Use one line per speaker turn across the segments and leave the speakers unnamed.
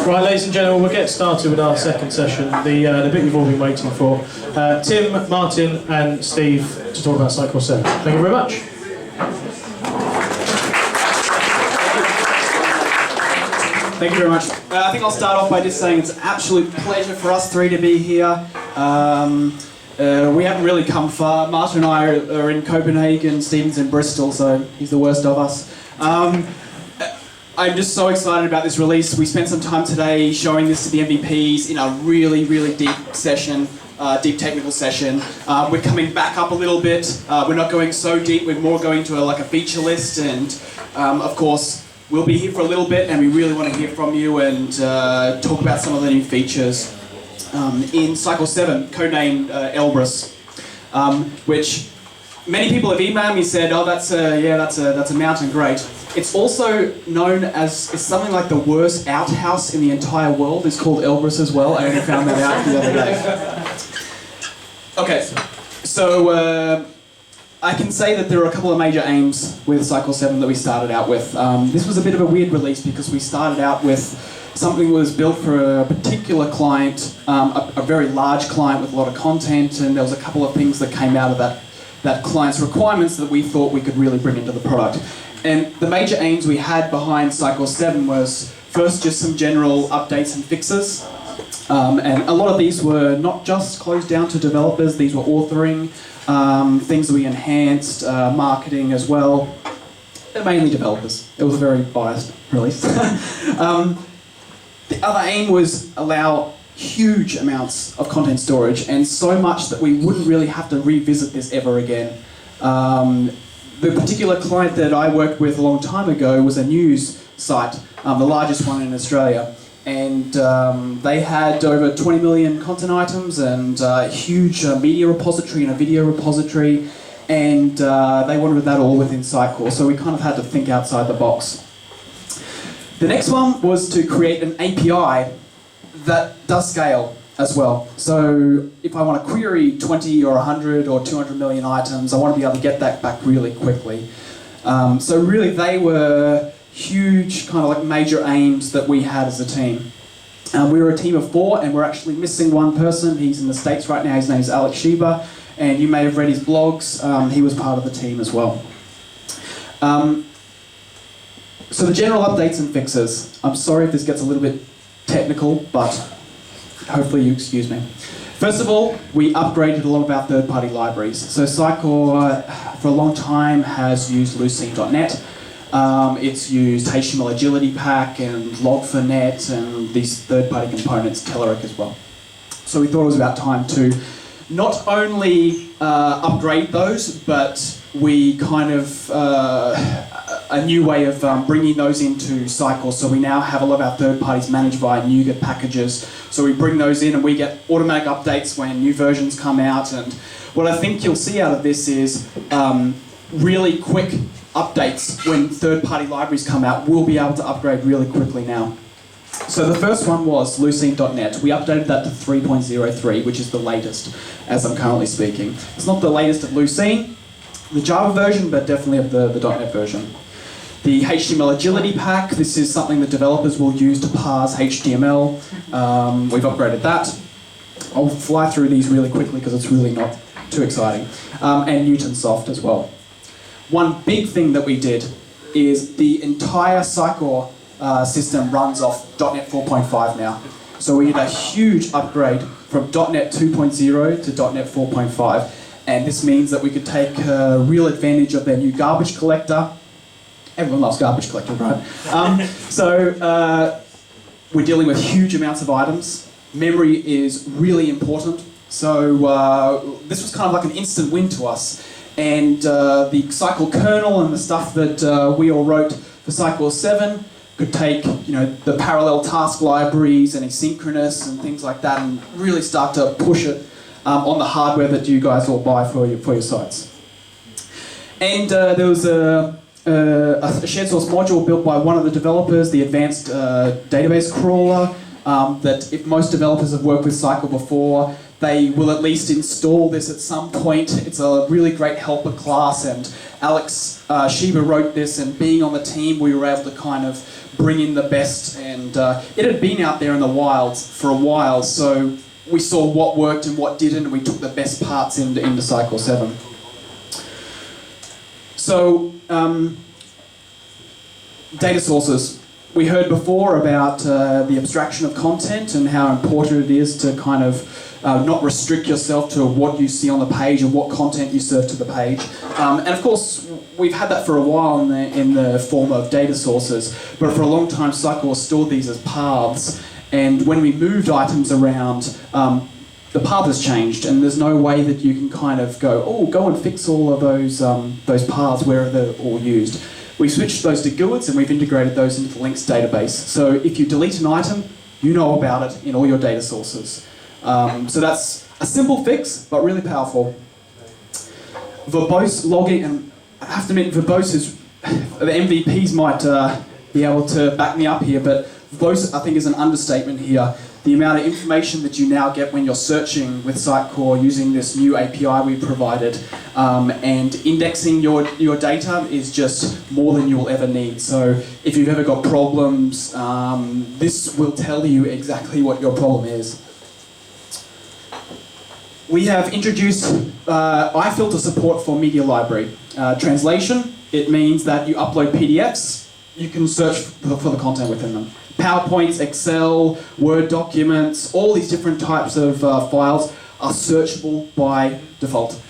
Right, ladies and gentlemen, we'll get started with our second session, the bit you've all been waiting for. Tim, Martin and Steve to talk about Sitecore 7. Thank you very much.
Thank you very much. I think I'll start off by just saying it's an absolute pleasure for us three to be here. We haven't really come far. Martin and I are in Copenhagen, Stephen's in Bristol, so he's the worst of us. I'm just so excited about this release. We spent some time today showing this to the MVPs in a really, really deep session, deep technical session. We're coming back up a little bit. We're not going so deep, we're more going to a feature list, and of course, we'll be here for a little bit, and we really want to hear from you and talk about some of the new features in Sitecore 7, codenamed Elbrus, which many people have emailed me and said, "Oh, that's a mountain, great." It's also known as something like the worst outhouse in the entire world. It's called Elbrus as well. I only found that out the other day. Okay, so I can say that there are a couple of major aims with Sitecore 7 that we started out with. This was a bit of a weird release because we started out with something that was built for a particular client, a very large client with a lot of content, and there was a couple of things that came out of that client's requirements that we thought we could really bring into the product. And the major aims we had behind Sitecore 7 was first just some general updates and fixes. And a lot of these were not just closed down to developers, these were authoring, things that we enhanced, marketing as well. They're mainly developers. It was a very biased release. The other aim was allow huge amounts of content storage, and so much that we wouldn't really have to revisit this ever again. The particular client that I worked with a long time ago was a news site, the largest one in Australia. And they had over 20 million content items and a huge media repository and a video repository, and they wanted that all within Sitecore, so we kind of had to think outside the box. The next one was to create an API that does scale as well. So if I want to query 20 or 100 or 200 million items, I want to be able to get that back really quickly. So really they were huge kind of like major aims that we had as a team. We were a team of 4, and we're actually missing one person. He's in the States right now. His name is Alex Sheba, and you may have read his blogs. He was part of the team as well. So the general updates and fixes. I'm sorry if this gets a little bit technical, but hopefully you excuse me. First of all, we upgraded a lot of our third-party libraries. So Sitecore, for a long time, has used Lucene.net. It's used HTML Agility Pack and Log4Net and these third-party components, Telerik as well. So we thought it was about time to not only upgrade those, but we kind of a new way of bringing those into Sitecore. So we now have a lot of our third parties managed via NuGet packages. So we bring those in and we get automatic updates when new versions come out. And what I think you'll see out of this is really quick updates when third-party libraries come out. We'll be able to upgrade really quickly now. So the first one was Lucene.net. We updated that to 3.03, which is the latest as I'm currently speaking. It's not the latest of Lucene, the Java version, but definitely of the .NET version. The HTML Agility Pack, this is something that developers will use to parse HTML. We've upgraded that. I'll fly through these really quickly because it's really not too exciting. And Newtonsoft as well. One big thing that we did is the entire Sitecore system runs off .NET 4.5 now. So we did a huge upgrade from .NET 2.0 to .NET 4.5, and this means that we could take real advantage of their new garbage collector. Everyone loves garbage collector, right? We're dealing with huge amounts of items. Memory is really important. So this was kind of like an instant win to us. And the Sitecore kernel and the stuff that we all wrote for Sitecore 7 could take, the parallel task libraries and asynchronous and things like that, and really start to push it on the hardware that you guys all buy for your sites. And there was a shared source module built by one of the developers, the advanced database crawler, that if most developers have worked with Sitecore before, they will at least install this at some point. It's a really great helper class, and Alex Sheba wrote this, and being on the team, we were able to kind of bring in the best, and it had been out there in the wild for a while, so we saw what worked and what didn't, and we took the best parts into Sitecore 7. So, data sources. We heard before about the abstraction of content and how important it is to kind of not restrict yourself to what you see on the page and what content you serve to the page. And of course, we've had that for a while in the form of data sources, but for a long time, Sitecore stored these as paths. And when we moved items around, the path has changed, and there's no way that you can kind of go and fix all of those paths where they're all used. We switched those to GUIDs, and we've integrated those into the links database. So if you delete an item, you know about it in all your data sources. So that's a simple fix, but really powerful. Verbose logging, and I have to admit, verbose is, the MVPs might be able to back me up here, but verbose, I think, is an understatement here. The amount of information that you now get when you're searching with Sitecore using this new API we provided, and indexing your data is just more than you will ever need. So if you've ever got problems, this will tell you exactly what your problem is. We have introduced iFilter support for media library. Translation, it means that you upload PDFs, you can search for the content within them. PowerPoints, Excel, Word documents, all these different types of files are searchable by default.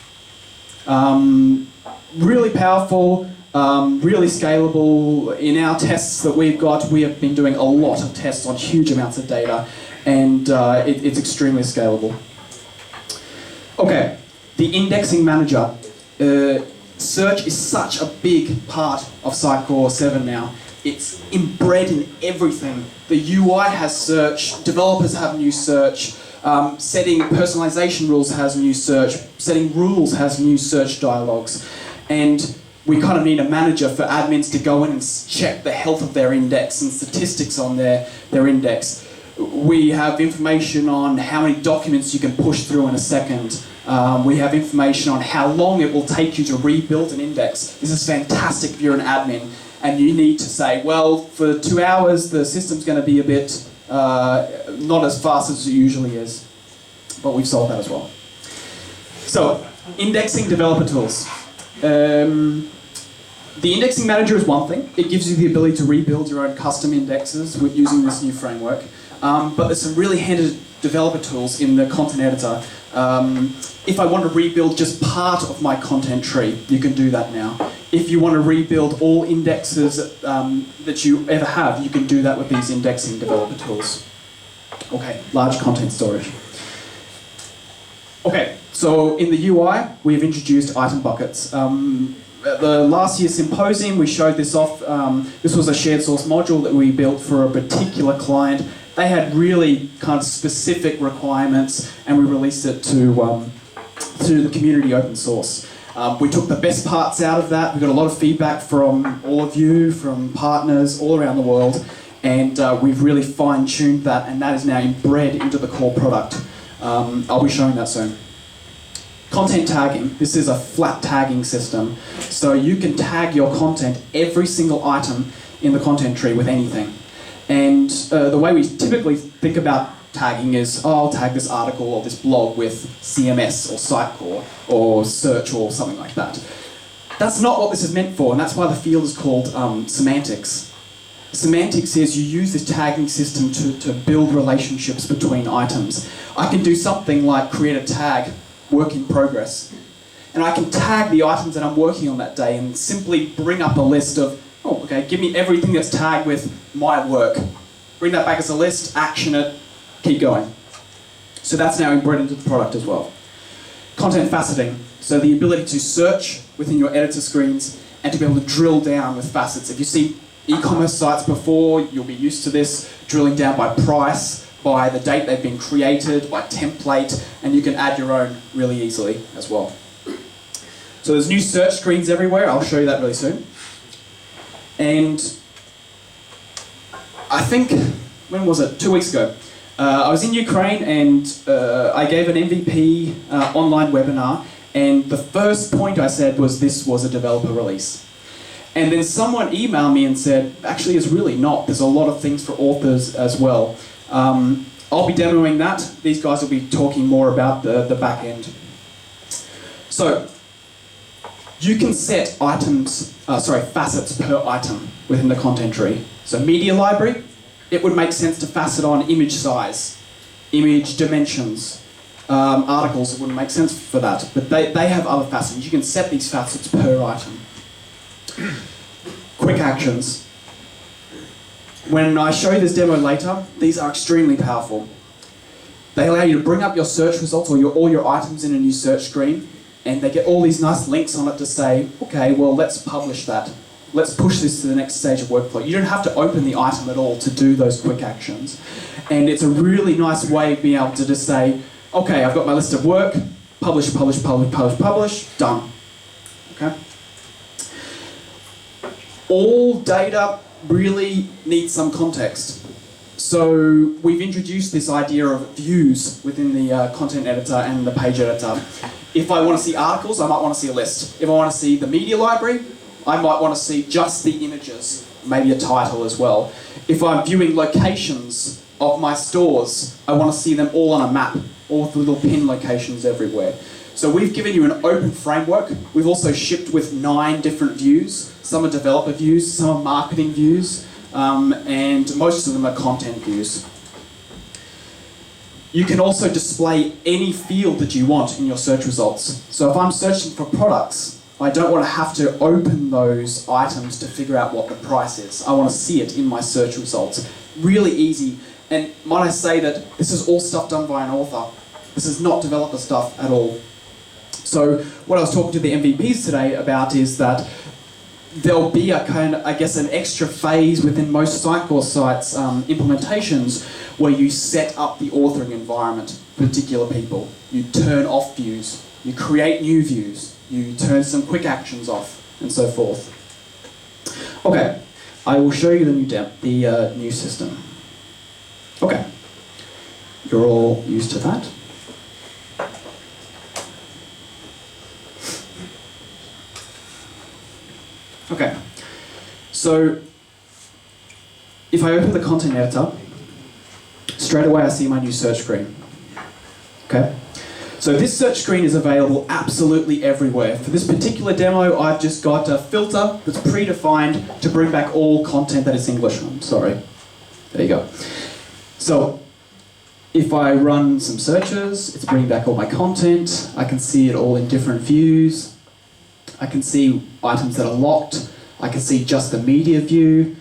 Really powerful, really scalable. In our tests that we've got, we have been doing a lot of tests on huge amounts of data, and it's extremely scalable. Okay, the indexing manager. Search is such a big part of Sitecore 7 now. It's inbred in everything. The UI has search, developers have new search, setting personalization rules has new search, setting rules has new search dialogues. And we kind of need a manager for admins to go in and check the health of their index and statistics on their index. We have information on how many documents you can push through in a second. We have information on how long it will take you to rebuild an index. This is fantastic if you're an admin and you need to say, well, for 2 hours the system's going to be a bit not as fast as it usually is. But we've solved that as well. So, indexing developer tools. The indexing manager is one thing. It gives you the ability to rebuild your own custom indexes with using this new framework. But there's some really handy developer tools in the content editor. If I want to rebuild just part of my content tree, you can do that now. If you want to rebuild all indexes that you ever have, you can do that with these indexing developer tools. Okay, large content storage. Okay, so in the UI, we've introduced item buckets. At the last year's symposium, we showed this off. This was a shared source module that we built for a particular client. They had really kind of specific requirements, and we released it to the community open source. We took the best parts out of that. We got a lot of feedback from all of you, from partners all around the world, and we've really fine-tuned that, and that is now inbred into the core product. I'll be showing that soon. Content tagging. This is a flat tagging system, so you can tag your content, every single item in the content tree with anything. And the way we typically think about tagging is, oh, I'll tag this article or this blog with CMS or Sitecore or search or something like that. That's not what this is meant for, and that's why the field is called semantics. Semantics is you use this tagging system to build relationships between items. I can do something like create a tag, work in progress, and I can tag the items that I'm working on that day and simply bring up a list of, oh, okay, give me everything that's tagged with my work. Bring that back as a list, action it, keep going. So that's now inbred into the product as well. Content faceting, so the ability to search within your editor screens and to be able to drill down with facets. If you see e-commerce sites before, you'll be used to this, drilling down by price, by the date they've been created, by template, and you can add your own really easily as well. So there's new search screens everywhere. I'll show you that really soon. And I think, when was it? 2 weeks ago. I was in Ukraine and I gave an MVP online webinar, and the first point I said was this was a developer release. And then someone emailed me and said, actually it's really not. There's a lot of things for authors as well. I'll be demoing that. These guys will be talking more about the back end. So, you can set facets per item within the content tree. So media library, it would make sense to facet on image size, image dimensions, articles, it wouldn't make sense for that. But they have other facets. You can set these facets per item. Quick actions. When I show you this demo later, these are extremely powerful. They allow you to bring up your search results or all your items in a new search screen, and they get all these nice links on it to say, okay, well, let's publish that. Let's push this to the next stage of workflow. You don't have to open the item at all to do those quick actions. And it's a really nice way of being able to just say, okay, I've got my list of work, publish, publish, publish, publish, publish, done. Okay? All data really needs some context. So we've introduced this idea of views within the content editor and the page editor. If I want to see articles, I might want to see a list. If I want to see the media library, I might want to see just the images, maybe a title as well. If I'm viewing locations of my stores, I want to see them all on a map, all with the little pin locations everywhere. So we've given you an open framework. We've also shipped with 9 different views. Some are developer views, some are marketing views, and most of them are content views. You can also display any field that you want in your search results. So if I'm searching for products, I don't want to have to open those items to figure out what the price is. I want to see it in my search results. Really easy. And might I say that this is all stuff done by an author. This is not developer stuff at all. So what I was talking to the MVPs today about is that there'll be a kind of, I guess, an extra phase within most Sitecore sites implementations where you set up the authoring environment for particular people. You turn off views, you create new views, you turn some quick actions off, and so forth. Okay, I will show you the new system. Okay, you're all used to that. Okay, so if I open the content editor, straight away I see my new search screen. Okay, so this search screen is available absolutely everywhere. For this particular demo, I've just got a filter that's predefined to bring back all content that is English. I'm sorry. There you go. So if I run some searches, it's bringing back all my content. I can see it all in different views. I can see items that are locked. I can see just the media view.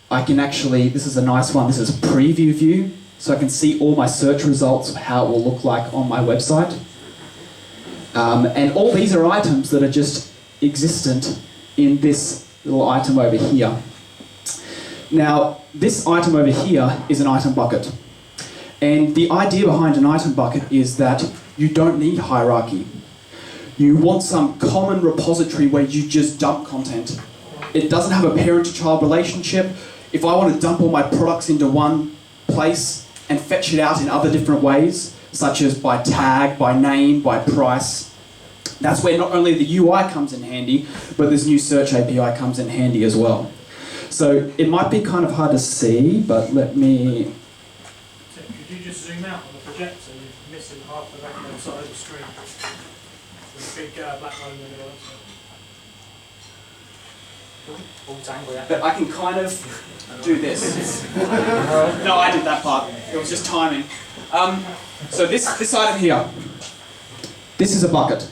I can actually, this is a nice one, this is a preview view. So I can see all my search results, how it will look like on my website. And all these are items that are just existent in this little item over here. Now, this item over here is an item bucket. And the idea behind an item bucket is that you don't need hierarchy. You want some common repository where you just dump content. It doesn't have a parent-to-child relationship. If I want to dump all my products into one place and fetch it out in other different ways, such as by tag, by name, by price, that's where not only the UI comes in handy, but this new search API comes in handy as well. So it might be kind of hard to see, but let me...
So could you just zoom out on the projector? You're missing half the left-hand side of the screen. Big black line in the middle.
But I can kind of do this. No, I did that part. It was just timing. So this item here, this is a bucket.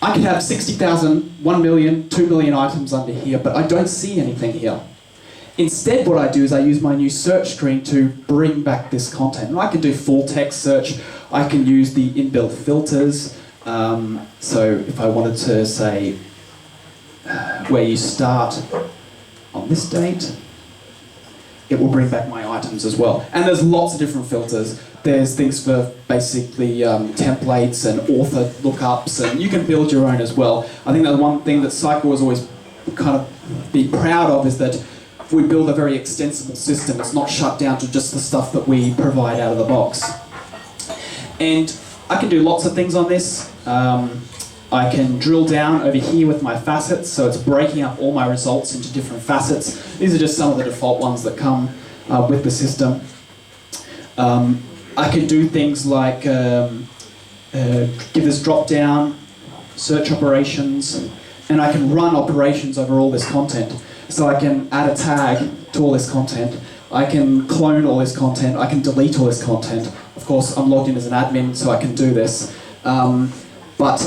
I could have 60,000, 1 million, 2 million items under here, but I don't see anything here. Instead, what I do is I use my new search screen to bring back this content. And I can do full text search. I can use the inbuilt filters. So if I wanted to say where you start on this date, it will bring back my items as well. And there's lots of different filters. There's things for basically templates and author lookups, and you can build your own as well. I think that one thing that Sitecore has always kind of be proud of is that we build a very extensible system. It's not shut down to just the stuff that we provide out of the box. And I can do lots of things on this. I can drill down over here with my facets, so it's breaking up all my results into different facets. These are just some of the default ones that come with the system. I can do things like give this drop down, search operations, and I can run operations over all this content. So I can add a tag to all this content, I can clone all this content, I can delete all this content. Of course, I'm logged in as an admin, so I can do this. But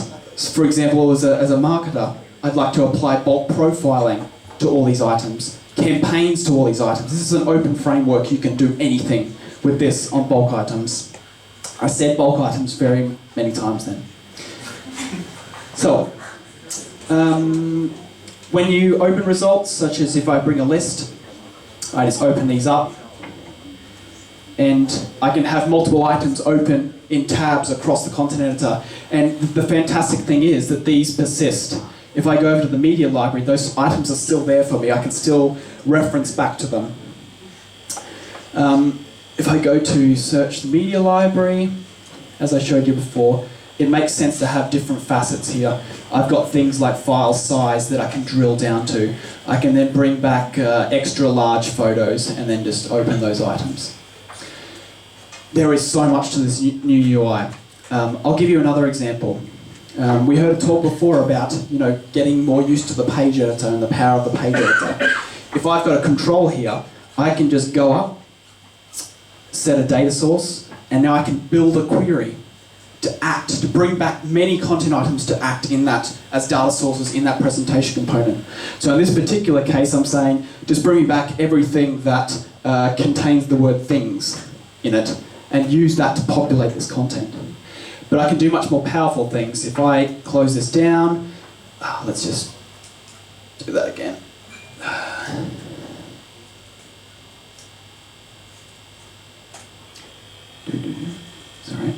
for example, as a marketer, I'd like to apply bulk profiling to all these items, campaigns to all these items. This is an open framework, you can do anything with this on bulk items. I said bulk items very many times then. So, when you open results, such as if I bring a list, I just open these up, and I can have multiple items open in tabs across the content editor. And the fantastic thing is that these persist. If I go over to the media library, those items are still there for me. I can still reference back to them. If I go to search the media library, as I showed you before, it makes sense to have different facets here. I've got things like file size that I can drill down to. I can then bring back extra large photos and then just open those items. There is so much to this new UI. I'll give you another example. We heard a talk before about getting more used to the page editor and the power of the page editor. If I've got a control here, I can just go up, set a data source, and now I can build a query to bring back many content items to act in that as data sources in that presentation component. So in this particular case, I'm saying just bring me back everything that contains the word things in it and use that to populate this content. But I can do much more powerful things. If I close this down, let's just do that again. Sorry.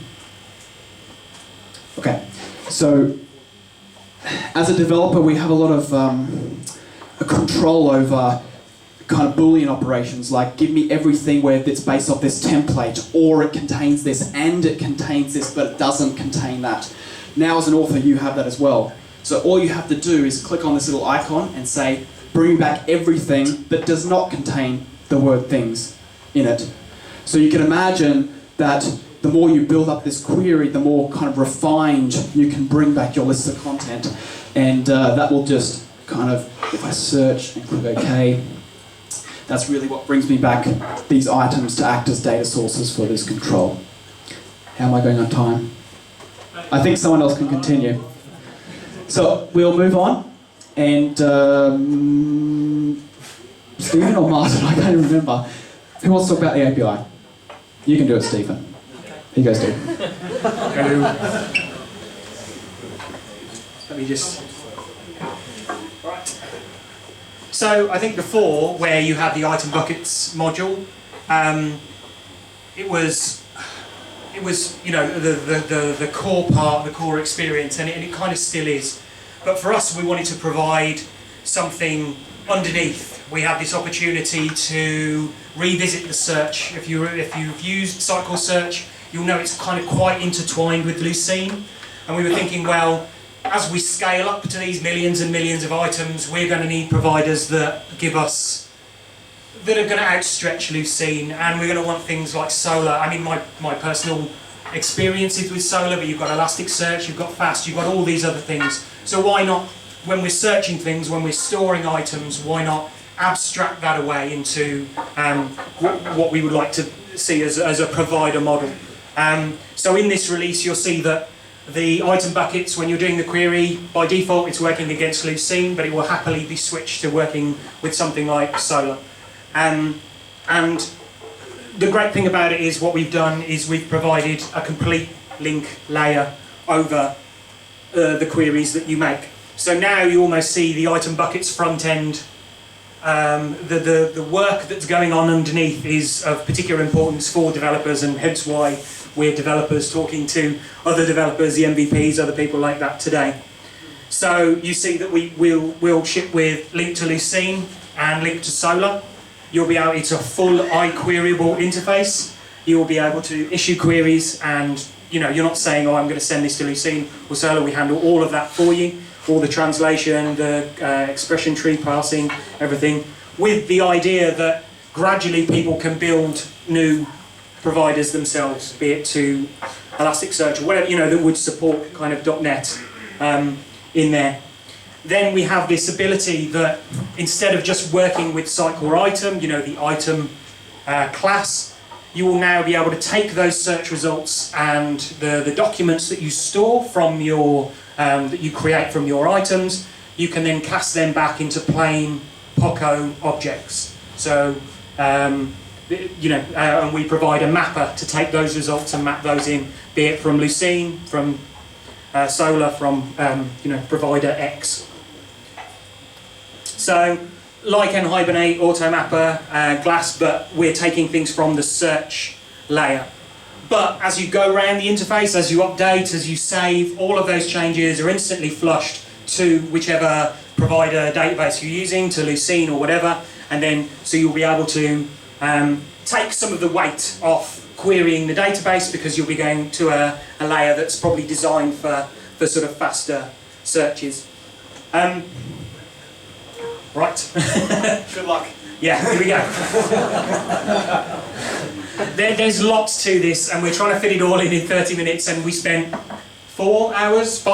Okay, so as a developer, we have a lot of a control over kind of Boolean operations, like give me everything where it's based off this template, or it contains this, and it contains this, but it doesn't contain that. Now as an author, you have that as well. So all you have to do is click on this little icon and say, bring back everything that does not contain the word things in it. So you can imagine that the more you build up this query, the more kind of refined you can bring back your list of content. And that will just kind of, if I search and click OK, that's really what brings me back these items to act as data sources for this control. How am I going on time? I think someone else can continue. So we'll move on. And Stephen or Martin, I can't remember. Who wants to talk about the API? You can do it, Stephen. Here you go, Steve.
Let me just... Right. So I think before, where you had the item buckets module, it was the core part, the core experience, and it kind of still is. But for us, we wanted to provide something underneath. We have this opportunity to revisit the search. If you've used Sitecore search, you'll know it's kind of quite intertwined with Lucene. And we were thinking, well, as we scale up to these millions and millions of items, we're going to need providers that are going to outstretch Lucene, and we're going to want things like Solar. I mean, my personal experiences with Solar, but you've got Elasticsearch, you've got Fast, you've got all these other things. So why not, when we're searching things, when we're storing items, why not abstract that away into what we would like to see as a provider model. So in this release, you'll see that the item buckets, when you're doing the query, by default it's working against Lucene, but it will happily be switched to working with something like Solar. And the great thing about it is what we've done is we've provided a complete link layer over the queries that you make. So now you almost see the item buckets front end. The work that's going on underneath is of particular importance for developers, and hence why we're developers talking to other developers, the MVPs, other people like that today. So you see that we'll ship with link to Lucene and link to Solar. You'll be able, it's a full iQueryable interface. You will be able to issue queries and you're not saying, oh, I'm going to send this to Lucene or Solar. We handle all of that for you, all the translation, the expression tree parsing, everything, with the idea that gradually people can build new providers themselves, be it to Elasticsearch or whatever, that would support kind of .NET in there. Then we have this ability that instead of just working with Sitecore item, the item class, you will now be able to take those search results and the documents that you store from your, that you create from your items, you can then cast them back into plain POCO objects. So, and we provide a mapper to take those results and map those in, be it from Lucene, from Solar, from provider X. So, like Hibernate, AutoMapper, Glass, but we're taking things from the search layer. But as you go around the interface, as you update, as you save, all of those changes are instantly flushed to whichever provider database you're using, to Lucene or whatever, and then so you'll be able to take some of the weight off querying the database, because you'll be going to a layer that's probably designed for sort of faster searches. Right.
Good luck.
Yeah, here we go. There's lots to this, and we're trying to fit it all in 30 minutes, and we spent 5 hours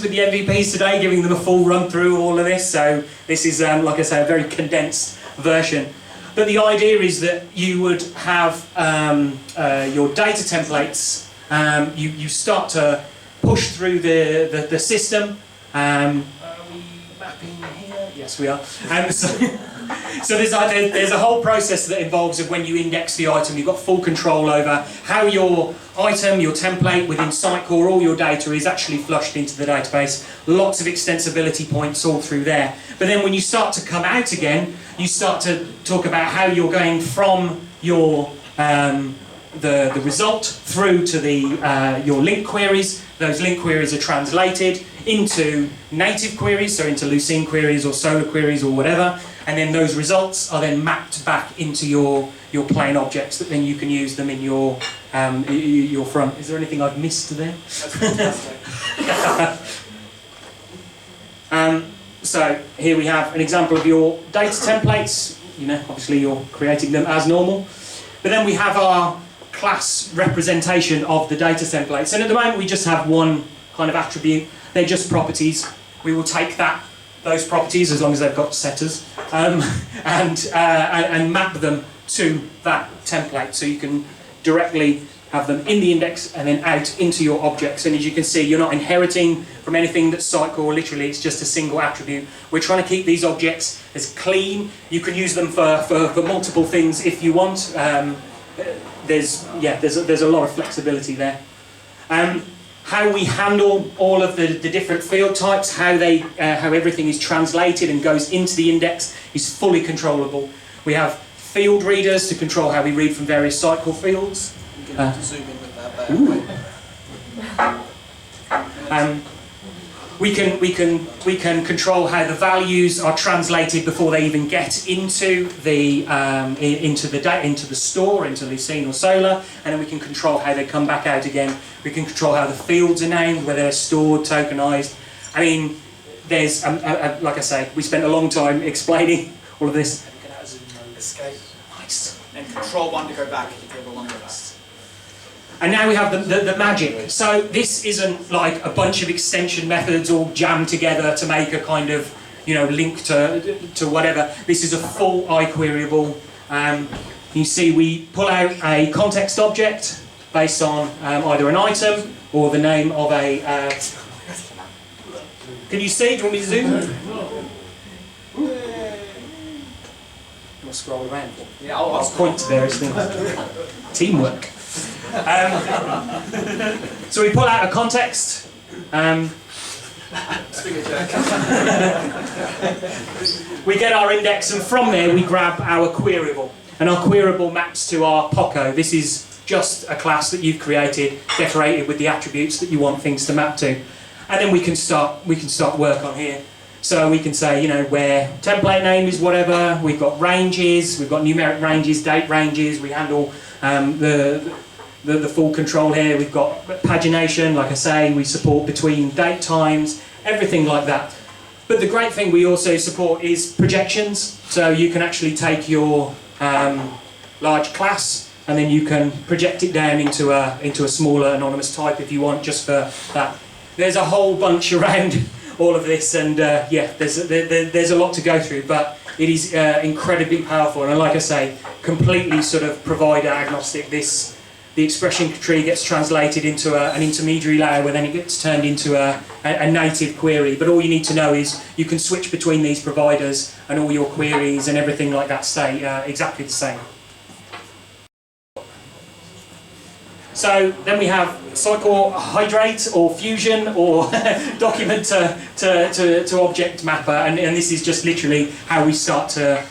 with the MVPs today, giving them a full run through all of this. So this is, like I say, a very condensed version. But the idea is that you would have your data templates. You start to push through the system. Are we mapping here? Yes, we are. So there's a whole process that involves of when you index the item, you've got full control over how your item, your template within Sitecore, all your data is actually flushed into the database. Lots of extensibility points all through there. But then when you start to come out again, you start to talk about how you're going from your the result through to your link queries. Those link queries are translated into native queries, so into Lucene queries or Solar queries or whatever, and then those results are then mapped back into your plain objects that then you can use them in your front. Is there anything I've missed there?
That's fantastic.
So here we have an example of your data templates. Obviously you're creating them as normal. But then we have our class representation of the data templates. And at the moment we just have one kind of attribute. They're just properties. We will take those properties, as long as they've got setters, and map them to that template. So you can directly have them in the index and then out into your objects. And as you can see, you're not inheriting from anything that's Sitecore. Literally, it's just a single attribute. We're trying to keep these objects as clean. You can use them for multiple things if you want. There's a lot of flexibility there. How we handle all of the different field types, how everything is translated and goes into the index is fully controllable. We have field readers to control how we read from various Sitecore fields.
You can zoom in with that.
We can control how the values are translated before they even get into the store, into Lucene or Solar, and then we can control how they come back out again. We can control how the fields are named, whether they're stored, tokenized. I mean, there's like I say, we spent a long time explaining all of this.
You can add zoom mode. Escape.
Nice.
And Control 1 to go back if you ever want to go back.
And now we have the magic. So this isn't like a bunch of extension methods all jammed together to make a kind of, link to whatever. This is a full iQueryable. You see we pull out a context object based on either an item or the name of a... Can you see? Do you want me to zoom? You want to scroll around?
Yeah, I'll
point to various things. Teamwork. So we pull out a context. We get our index, and from there we grab our queryable. And our queryable maps to our POCO. This is just a class that you've created, decorated with the attributes that you want things to map to. And then we can start work on here. So we can say, where template name is whatever. We've got ranges, we've got numeric ranges, date ranges. We handle the full control here. We've got pagination, like I say, we support between date times, everything like that. But the great thing we also support is projections, so you can actually take your large class and then you can project it down into a smaller anonymous type if you want, just for that. There's a whole bunch around all of this, and yeah, there's a lot to go through, but it is incredibly powerful, and like I say, completely sort of provider agnostic. The expression tree gets translated into an intermediary layer, where then it gets turned into a native query. But all you need to know is you can switch between these providers, and all your queries and everything like that stay exactly the same. So then we have Sitecore Hydrate or Fusion or document to object mapper, and this is just literally how we start to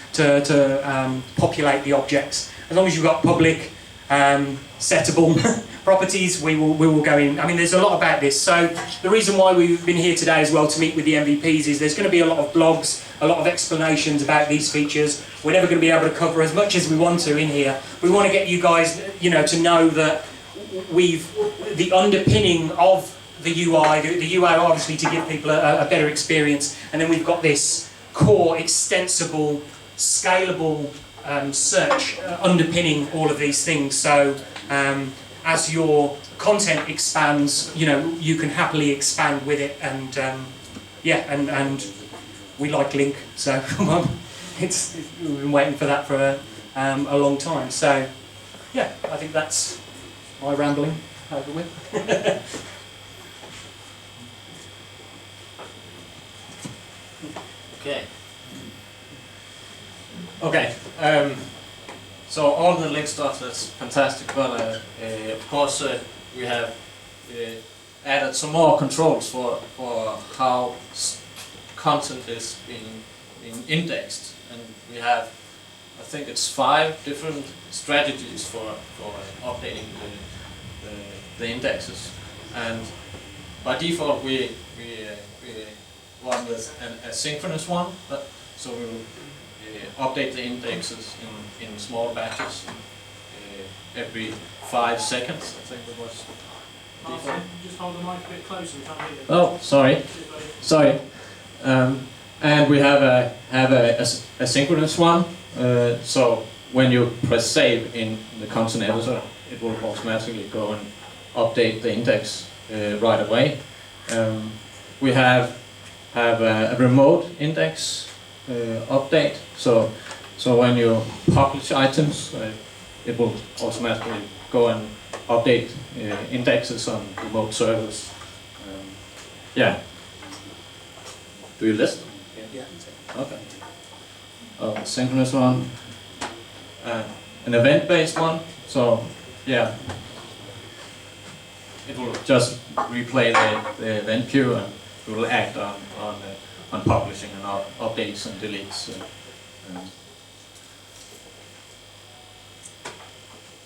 populate the objects. As long as you've got public settable properties, we will go in. I mean, there's a lot about this. So the reason why we've been here today as well to meet with the MVPs is there's going to be a lot of blogs, a lot of explanations about these features. We're never going to be able to cover as much as we want to in here. We want to get you guys, you know, to know that the underpinning of the UI, the UI obviously to give people a better experience, and then we've got this core, extensible, scalable search underpinning all of these things. So as your content expands, you know, you can happily expand with it, and yeah, and we like Link, so we've been waiting for that for a long time. So yeah, I think that's my rambling over with.
Okay. Okay. So all the link stuff, that's fantastic, but of course we have added some more controls for how content is being indexed, and we have, I think it's 5 different strategies for updating the indexes, and by default we run with an asynchronous one, so we'll update the indexes in small batches every 5 seconds. I think it was default.
Just hold the mic a bit closer, we can't hear you.
Oh, sorry. And we have a asynchronous one. So when you press save in the content editor, it will automatically go and update the index right away. We have a remote index update. So when you publish items, it will automatically go and update indexes on remote servers. Yeah. Do you list?
Yeah.
Okay. A synchronous one, an event-based one. So yeah, it will just replay the event queue, and it will act on publishing and updates and deletes.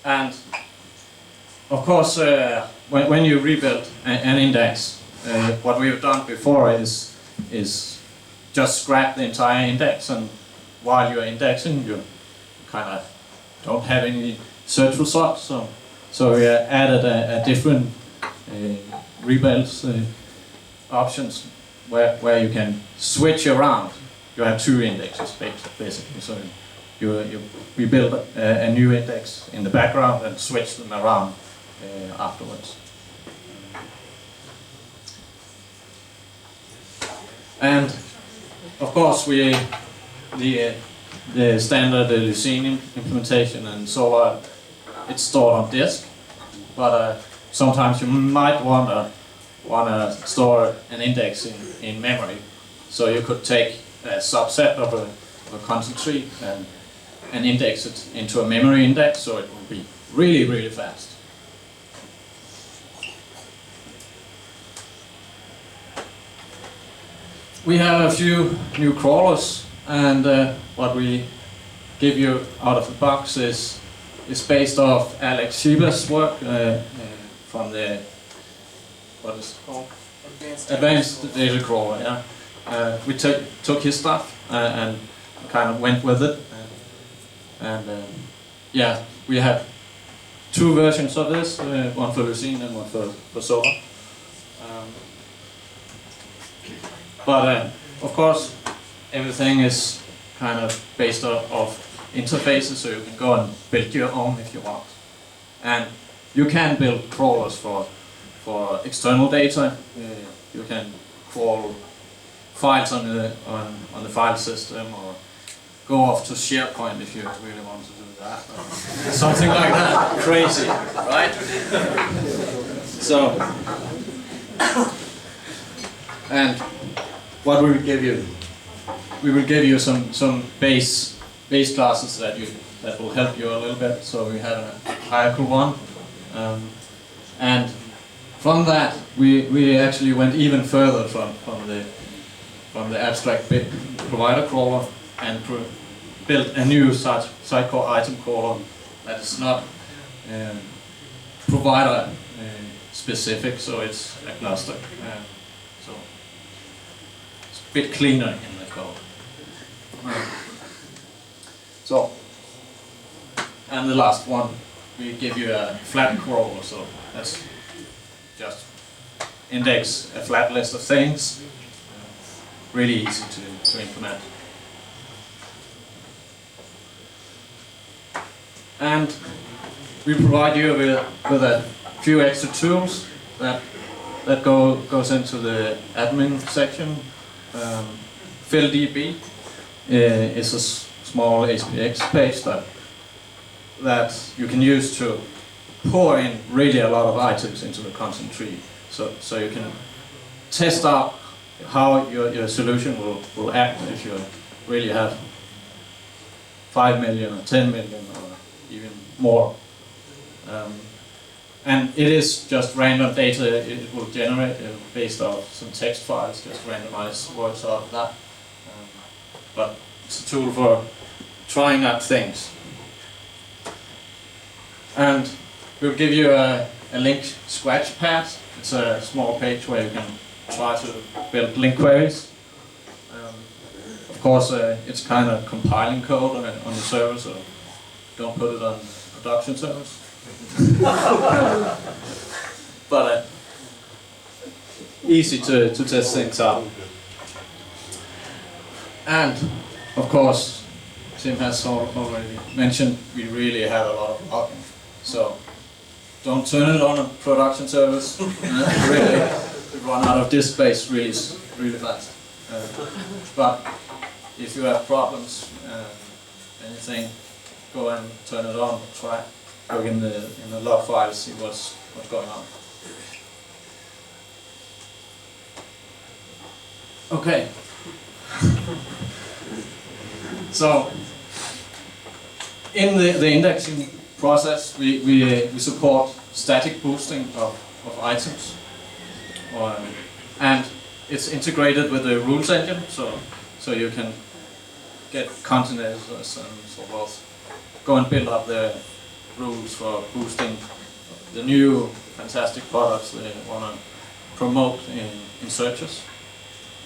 And of course, when you rebuild an index, what we've done before is just scrap the entire index, and while you're indexing, you kind of don't have any search results. So we added a different rebuilds options where you can switch around. You have 2 indexes basically. So we build a new index in the background and switch them around afterwards. And of course, the standard Lucene implementation and so on, it's stored on disk, but sometimes you might want to store an index in memory. So you could take a subset of a content tree and index it into a memory index, so it will be really, really fast. We have a few new crawlers, and what we give you out of the box is based off Alex Shiba's work from the, what is it called? Advanced Data Crawler. Yeah, we took his stuff and kind of went with it, and yeah, we have two versions of this, one for Lucene and one for Solar. But of course, everything is kind of based off interfaces, so you can go and build your own if you want. And you can build crawlers for external data. You can crawl files on the file system, or go off to SharePoint if you really want to do that. Something like that. Crazy, right? So, and what will we give you? We will give you some base classes that will help you a little bit. So we have a hierarchical one, and from that we actually went even further from the abstract bit provider crawler and built a new Sitecore item crawler that is not provider specific, so it's agnostic. So it's a bit cleaner in the code. So, and the last one, we give you a flat crawler, so that's just index a flat list of things. Really easy to implement. And we provide you with a few extra tools that goes into the admin section. FillDB is a small HPX page that you can use to pour in really a lot of items into the content tree. So you can test out how your solution will act if you really have 5 million or 10 million or even more. And it is just random data it will generate based off some text files, just randomize words out of that. But it's a tool for trying out things. And we'll give you a link scratch pad. It's a small page where you can try to build link queries. Of course, it's kind of compiling code on the server, so don't put it on production servers. But easy to test things out. And of course, Tim has already mentioned, we really have a lot of logging. So don't turn it on production servers. Really, we run out of disk space really fast. But if you have problems, anything, go and turn it on. Try look in the log file, see what's going on. Okay. So in the indexing process, we support static boosting of items, and it's integrated with the rules engine, so you can get containers and so forth. Go and build up the rules for boosting the new fantastic products they want to promote in searches.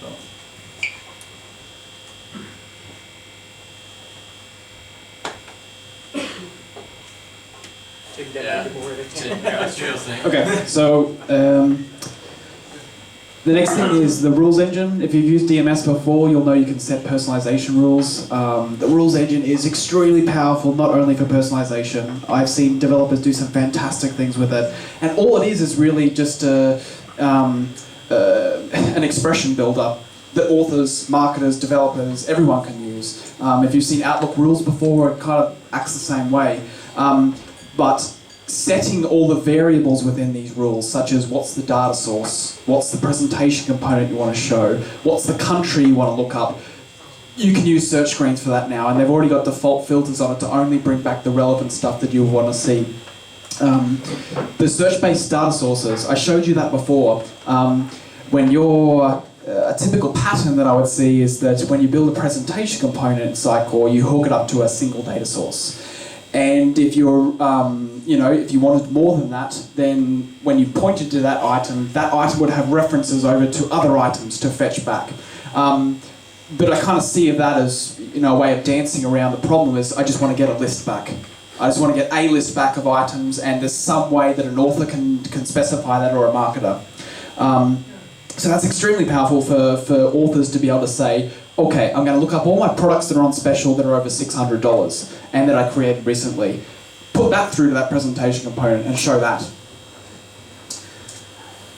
So.
Okay, so the next thing is the rules engine. If you've used DMS before, you'll know you can set personalization rules. The rules engine is extremely powerful, not only for personalization. I've seen developers do some fantastic things with it. And all it is really just an expression builder that authors, marketers, developers, everyone can use. If you've seen Outlook rules before, it kind of acts the same way. But setting all the variables within these rules, such as what's the data source, what's the presentation component you want to show, what's the country you want to look up, you can use search screens for that now, and they've already got default filters on it to only bring back the relevant stuff that you want to see. The search-based data sources, I showed you that before. When you're a typical pattern that I would see is that when you build a presentation component in Sitecore, you hook it up to a single data source. And if you're, if you wanted more than that, then when you pointed to that item would have references over to other items to fetch back. But I kind of see that as, a way of dancing around the problem is I just want to get a list back. I just want to get a list back of items, and there's some way that an author can specify that, or a marketer. So that's extremely powerful for authors to be able to say, okay, I'm going to look up all my products that are on special that are over $600 and that I created recently. Put that through to that presentation component and show that.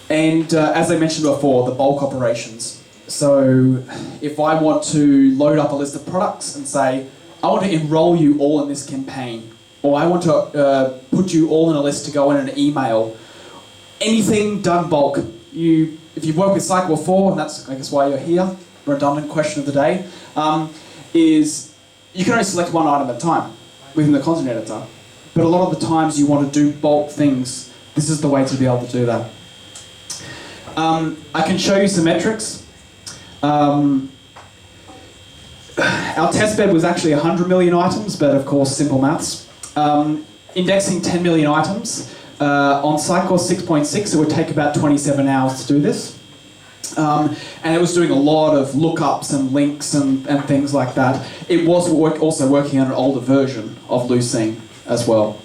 And as I mentioned before, the bulk operations. So if I want to load up a list of products and say, I want to enroll you all in this campaign, or I want to put you all in a list to go in an email, anything done bulk. If you've worked with Sitecore before, and that's I guess why you're here, redundant question of the day, is you can only select one item at a time within the content editor. But a lot of the times you want to do bulk things. This is the way to be able to do that. I can show you some metrics. Our testbed was actually 100 million items, but of course, simple maths. Indexing 10 million items. On Sitecore 6.6, it would take about 27 hours to do this. And it was doing a lot of lookups and links and things like that. It was also working on an older version of Lucene as well.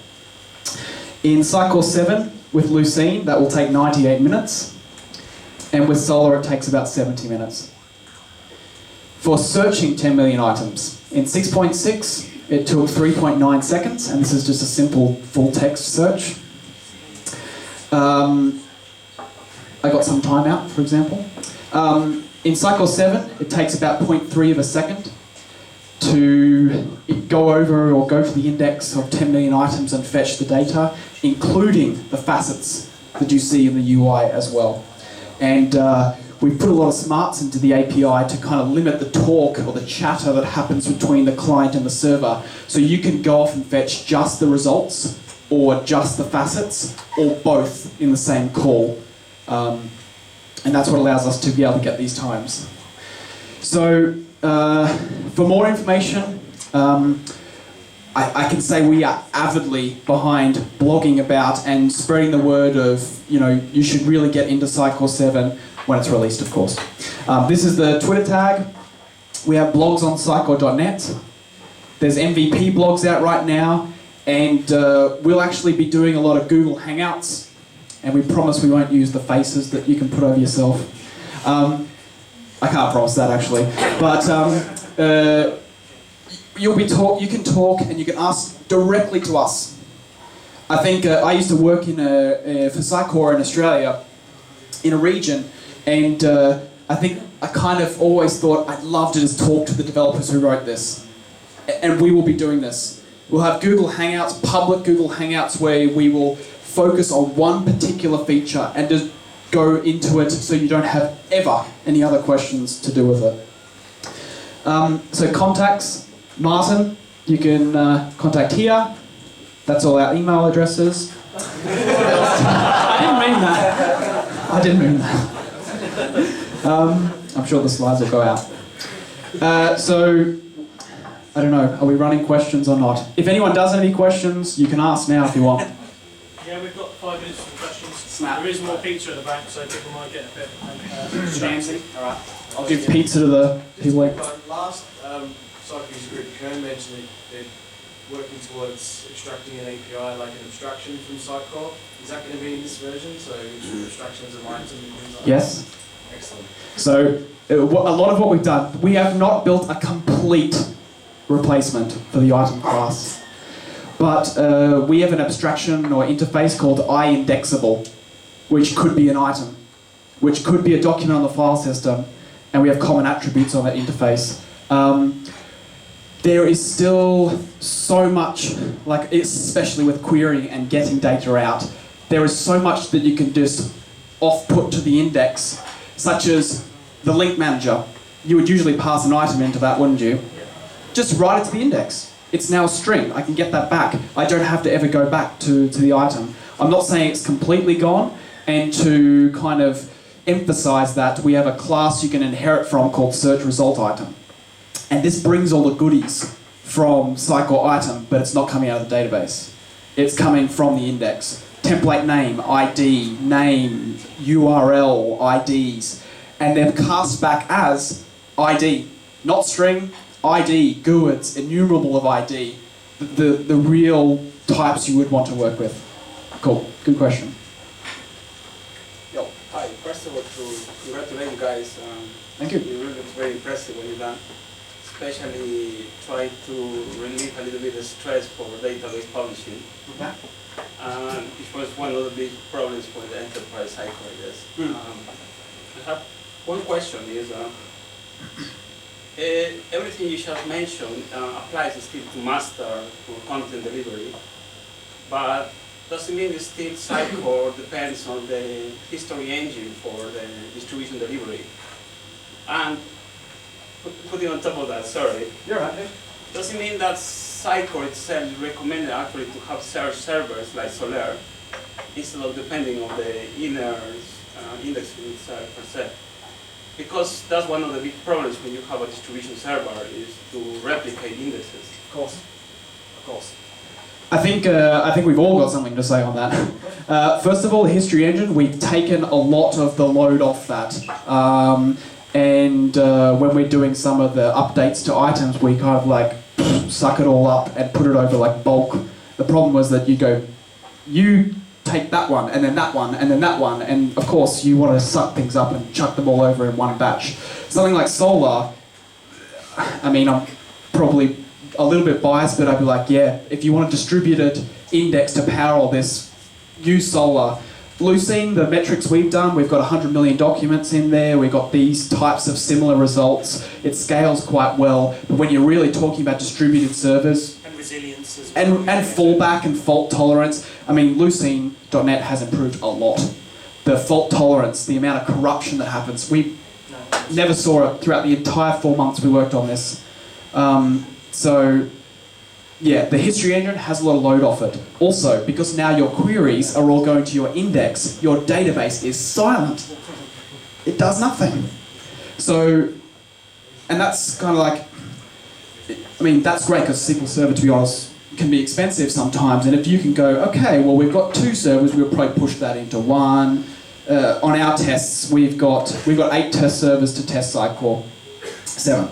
In Sitecore 7, with Lucene, that will take 98 minutes. And with Solar, it takes about 70 minutes. For searching 10 million items, in 6.6, it took 3.9 seconds, and this is just a simple full text search. I got some timeout, for example. In Sitecore 7, it takes about 0.3 of a second to go over or go to the index of 10 million items and fetch the data, including the facets that you see in the UI as well. And we've put a lot of smarts into the API to kind of limit the talk or the chatter that happens between the client and the server. So you can go off and fetch just the results, or just the facets, or both in the same call. And that's what allows us to be able to get these times. So for more information, I can say we are avidly behind blogging about and spreading the word of, you should really get into Sitecore 7 when it's released, of course. This is the Twitter tag. We have blogs on Sitecore.net. There's MVP blogs out right now, and we'll actually be doing a lot of Google Hangouts, and we promise we won't use the faces that you can put over yourself. I can't promise that actually, but you can talk and you can ask directly to us. I think I used to work for Sitecore in Australia, in a region, and I think I kind of always thought I'd love to just talk to the developers who wrote this, and we will be doing this. We'll have Google Hangouts, public Google Hangouts, where we will focus on one particular feature and just go into it so you don't have ever any other questions to do with it. So contacts, Martin, you can contact here. That's all our email addresses. I didn't mean that. I'm sure the slides will go out. So, I don't know, are we running questions or not? If anyone does have any questions, you can ask now if you want.
Yeah, we've got 5 minutes for questions.
Snap.
There is more pizza at the back, so people might get a bit
Fancy. Alright. I'll give pizza to the people.
Last Sitecore user group, Kern mentioned they're working towards extracting an API like an abstraction from Sitecore. Is that going to be in this version? So abstractions of items and things like that?
Yes.
Excellent.
So a lot of what we've done, we have not built a complete replacement for the item class, but we have an abstraction or interface called iIndexable, which could be an item, which could be a document on the file system, and we have common attributes on that interface. There is still so much, like especially with querying and getting data out, there is so much that you can just off-put to the index, such as the link manager. You would usually pass an item into that, wouldn't you? Just write it to the index. It's now a string. I can get that back. I don't have to ever go back to the item. I'm not saying it's completely gone, and to kind of emphasize that, we have a class you can inherit from called search result item. And this brings all the goodies from Sitecore item, but it's not coming out of the database. It's coming from the index. Template name, ID, name, URL, IDs, and they're cast back as ID, not string, ID, GUIDs, enumerable of ID, the real types you would want to work with. Cool, good question.
Yo, hi. First of all, to congratulate you guys.
Thank you.
It really looks very impressive what you've done. Especially try to relieve a little bit the stress for database publishing.
Yeah.
Which was one of the big problems for the enterprise cycle, I guess. I have one question is, everything you just mentioned applies still to master for content delivery, but doesn't mean it's still Sitecore depends on the history engine for the distribution delivery. And putting on top of that, sorry,
You're right.
does it mean that Sitecore itself is recommended actually to have search servers like Solar instead of depending on the inner indexing itself per se? Because that's one of the big problems when you have a distribution server is to replicate indexes.
Of course. Of course. I think we've all got something to say on that. First of all, the history engine, we've taken a lot of the load off that. And when we're doing some of the updates to items, we kind of like suck it all up and put it over like bulk. The problem was that you take that one, and then that one, and then that one, and of course you want to suck things up and chuck them all over in one batch. Something like Solar, I mean, I'm probably a little bit biased, but I'd be like, yeah, if you want a distributed index to power all this, use Solar. Lucene, the metrics we've done, we've got 100 million documents in there, we've got these types of similar results, it scales quite well, but when you're really talking about distributed servers,
And resilience as well.
and fallback and fault tolerance, I mean, Lucene.net has improved a lot. The fault tolerance, the amount of corruption that happens, we never saw it throughout the entire 4 months we worked on this. So, yeah, the history engine has a lot of load off it. Also, because now your queries are all going to your index, your database is silent. It does nothing. So, and that's kind of like, I mean, that's great because SQL Server, to be honest, can be expensive sometimes. And if you can go, okay, well, we've got 2 servers, we'll probably push that into 1. On our tests, we've got 8 test servers to test Sitecore, 7.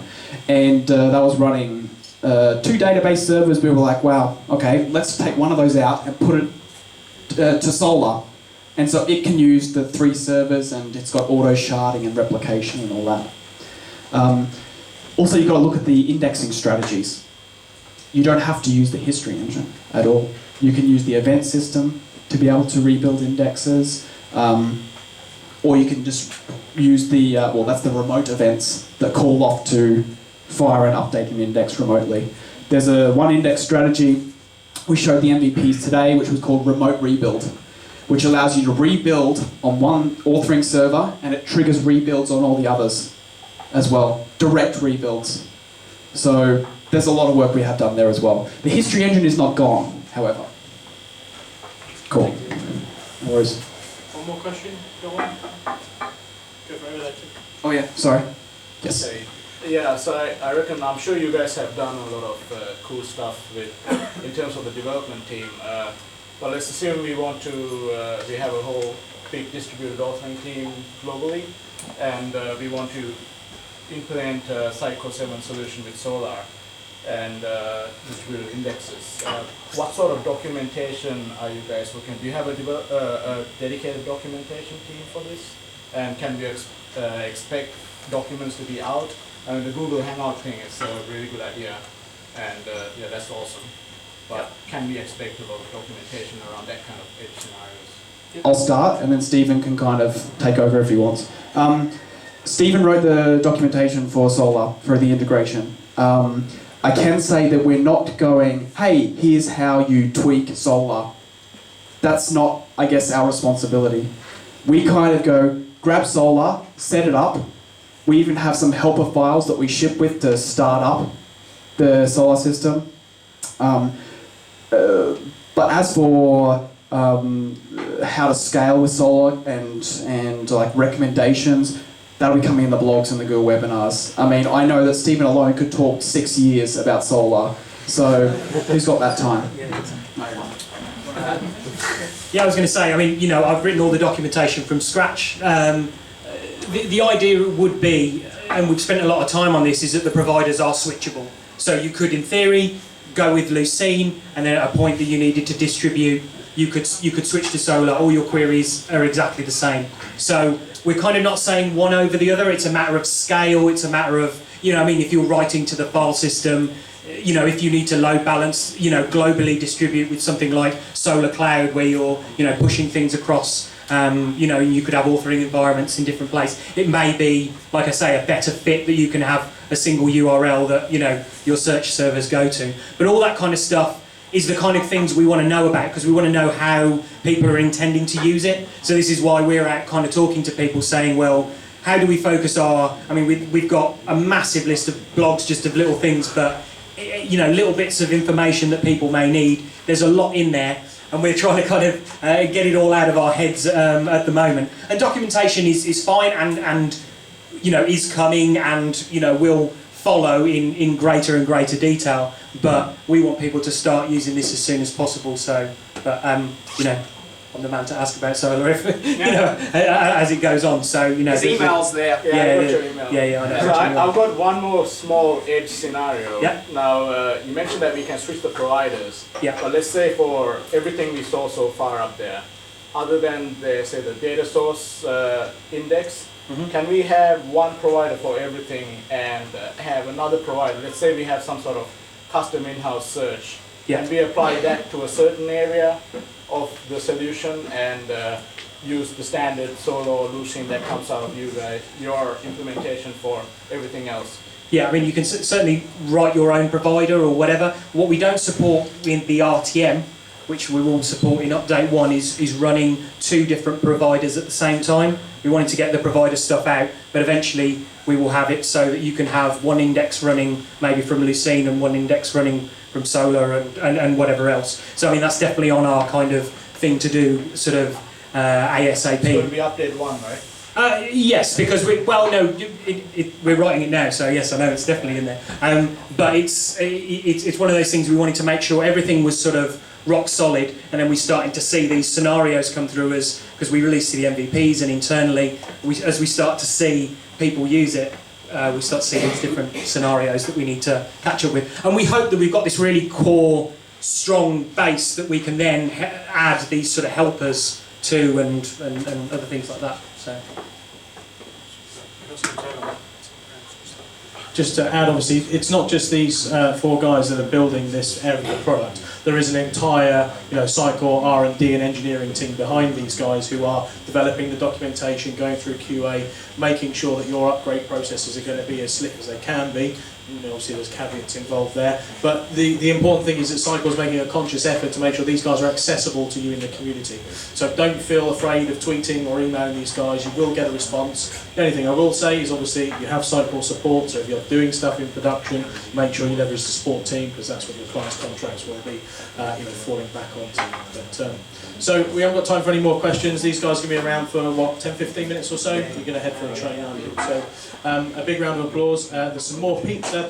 And that was running 2 database servers. We were like, wow, okay, let's take one of those out and put it to Solar. And so it can use the 3 servers, and it's got auto sharding and replication and all that. Also, you've got to look at the indexing strategies. You don't have to use the history engine at all. You can use the event system to be able to rebuild indexes, or you can just use the, well, that's the remote events that call off to fire and update an index remotely. There's a one index strategy. We showed the MVPs today, which was called remote rebuild, which allows you to rebuild on one authoring server, and it triggers rebuilds on all the others as well. Direct rebuilds. So there's a lot of work we have done there as well. The history engine is not gone, however. Cool. No worries.
One more question? Go on. Go for that.
Oh yeah, sorry. Yes.
Okay. Yeah, so I reckon, I'm sure you guys have done a lot of cool stuff with, in terms of the development team. But let's assume we want to, we have a whole big distributed authoring team globally, and we want to implement a Sitecore 7 solution with Solar and distributed indexes. What sort of documentation are you guys looking at? Do you have a dedicated documentation team for this? And can we expect documents to be out? I mean, the Google Hangout thing is a really good idea, and yeah, that's awesome. But can we expect a lot of documentation around that kind of edge scenarios?
I'll start, and then Stephen can kind of take over if he wants. Stephen wrote the documentation for Solar, for the integration. I can say that we're not going, hey, here's how you tweak Solar. That's not, I guess, our responsibility. We kind of go, grab Solar, set it up. We even have some helper files that we ship with to start up the Solar system. But as for how to scale with Solar and like recommendations, that'll be coming in the blogs and the Google webinars. I mean, I know that Stephen alone could talk 6 years about Solar, so who's got that time?
Yeah, I was going to say, I mean, you know, I've written all the documentation from scratch. The idea would be, and we've spent a lot of time on this, is that the providers are switchable. So you could, in theory, go with Lucene, and then at a point that you needed to distribute, you could switch to Solar. All your queries are exactly the same. So we're kind of not saying one over the other. It's a matter of scale. It's a matter of, you know, I mean, if you're writing to the file system, you know, if you need to load balance, you know, globally distribute with something like Solar Cloud, where you're, you know, pushing things across, you know, and you could have authoring environments in different places. It may be, like I say, a better fit that you can have a single URL that, you know, your search servers go to. But all that kind of stuff is the kind of things we want to know about, because we want to know how people are intending to use it. So this is why we're out kind of talking to people, saying, well, how do we focus our, I mean, we've got a massive list of blogs just of little things, but, you know, little bits of information that people may need. There's a lot in there, and we're trying to kind of get it all out of our heads at the moment. And documentation is fine, and you know, is coming, and, you know, will follow in greater and greater detail. But we want people to start using this as soon as possible. So, but you know, I'm the man to ask about Solar if you know, as it goes on. So, you know,
his email's there.
Yeah, I got your email.
Yeah, I know.
So I've got one more small edge scenario.
Yeah.
Now, you mentioned that we can switch the providers.
Yeah.
But let's say for everything we saw so far up there, other than the data source index, can we have one provider for everything and have another provider? Let's say we have some sort of custom in-house search.
Yeah.
Can we apply that to a certain area of the solution and use the standard Solar or Lucene that comes out of you guys, your implementation for everything else?
Yeah, I mean, you can certainly write your own provider or whatever. What we don't support in the RTM, which we will support in update 1, is running 2 different providers at the same time. We wanted to get the provider stuff out, but eventually we will have it so that you can have one index running maybe from Lucene and one index running from Solar and whatever else. So I mean, that's definitely on our kind of thing to do, sort of ASAP.
So it'll be update 1, right?
Yes, because we're writing it now, so yes, I know it's definitely in there. But it's one of those things we wanted to make sure everything was sort of rock solid, and then we started to see these scenarios come through as, because we released the MVPs, and internally, as we start to see people use it, we start to see these different scenarios that we need to catch up with. And we hope that we've got this really core, strong base that we can then add these sort of helpers to, and other things like that. So.
Just to add, obviously, it's not just these 4 guys that are building this area of the product. There is an entire, you know, Sitecore R&D and engineering team behind these guys who are developing the documentation, going through QA, making sure that your upgrade processes are going to be as slick as they can be. You know, obviously there's caveats involved there, but the important thing is that Sitecore's making a conscious effort to make sure these guys are accessible to you in the community. So don't feel afraid of tweeting or emailing these guys, you will get a response. The only thing I will say is, obviously, you have Sitecore support, so if you're doing stuff in production, make sure you leverage the support team, because that's what your client's contracts will be you know, falling back onto. But, so we haven't got time for any more questions. These guys are going to be around for, what, 10-15 minutes or so? You're going to head for a train, aren't you? So a big round of applause. There's some more pizza and